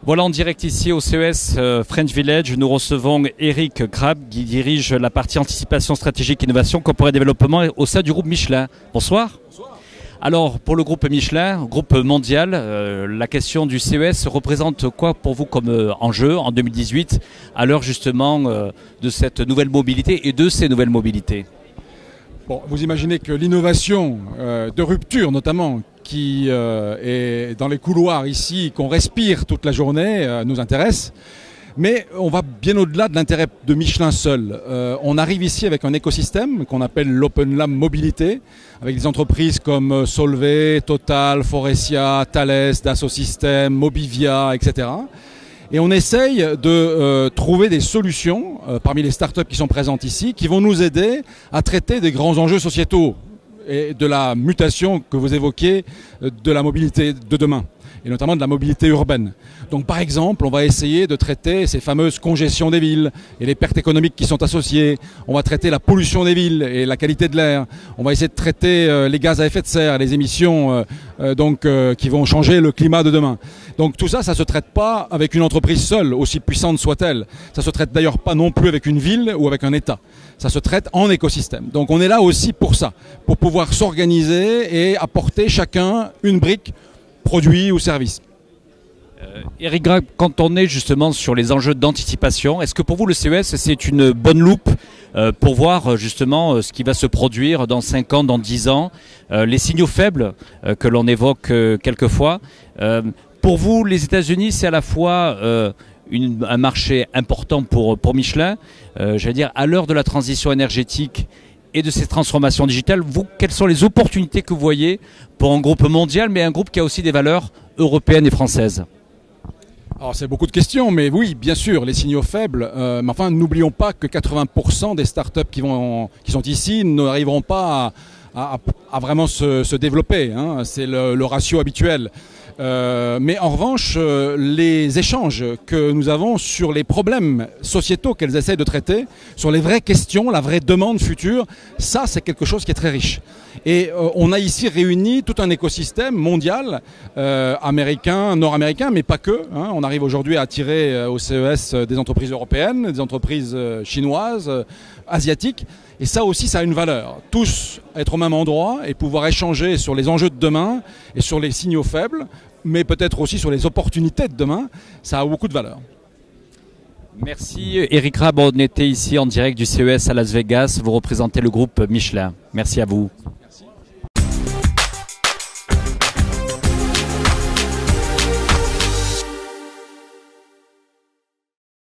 Voilà, en direct ici au CES French Village, nous recevons Eric Grab qui dirige la partie anticipation stratégique innovation corporate développement au sein du groupe Michelin. Bonsoir. Bonsoir. Alors pour le groupe Michelin, groupe mondial, la question du CES représente quoi pour vous comme enjeu en 2018 à l'heure justement de cette nouvelle mobilité et de ces nouvelles mobilités? Bon, vous imaginez que l'innovation de rupture notamment qui est dans les couloirs ici, qu'on respire toute la journée, nous intéresse. Mais on va bien au-delà de l'intérêt de Michelin seul. On arrive ici avec un écosystème qu'on appelle l'Open Lab Mobilité, avec des entreprises comme Solvay, Total, Faurecia, Thales, Dassault Systèmes, Mobivia, etc. Et on essaye de trouver des solutions parmi les startups qui sont présentes ici, qui vont nous aider à traiter des grands enjeux sociétaux et de la mutation que vous évoquez de la mobilité de demain, et notamment de la mobilité urbaine. Donc par exemple, on va essayer de traiter ces fameuses congestions des villes et les pertes économiques qui sont associées. On va traiter la pollution des villes et la qualité de l'air. On va essayer de traiter les gaz à effet de serre, les émissions qui vont changer le climat de demain. Donc tout ça, ça ne se traite pas avec une entreprise seule, aussi puissante soit-elle. Ça ne se traite d'ailleurs pas non plus avec une ville ou avec un État. Ça se traite en écosystème. Donc on est là aussi pour ça, pour pouvoir s'organiser et apporter chacun une brique, produit ou service. Eric Grab, quand on est justement sur les enjeux d'anticipation, est-ce que pour vous le CES c'est une bonne loupe pour voir justement ce qui va se produire dans 5 ans, dans 10 ans, les signaux faibles que l'on évoque quelquefois? Pour vous, les États-Unis, c'est à la fois un marché important pour Michelin, j'allais dire à l'heure de la transition énergétique et de ces transformations digitales. Vous, quelles sont les opportunités que vous voyez pour un groupe mondial, mais un groupe qui a aussi des valeurs européennes et françaises? Alors c'est beaucoup de questions, mais oui, bien sûr, les signaux faibles. Mais enfin, n'oublions pas que 80% des startups qui sont ici n'arriveront pas à vraiment se développer. Hein. C'est le ratio habituel. Mais en revanche, les échanges que nous avons sur les problèmes sociétaux qu'elles essaient de traiter, sur les vraies questions, la vraie demande future, ça c'est quelque chose qui est très riche. Et on a ici réuni tout un écosystème mondial, américain, nord-américain, mais pas que. Hein. On arrive aujourd'hui à attirer au CES des entreprises européennes, des entreprises chinoises, asiatiques. Et ça aussi, ça a une valeur. Tous être au même endroit et pouvoir échanger sur les enjeux de demain et sur les signaux faibles, mais peut-être aussi sur les opportunités de demain, ça a beaucoup de valeur. Merci Eric Grab, on était ici en direct du CES à Las Vegas. Vous représentez le groupe Michelin. Merci à vous.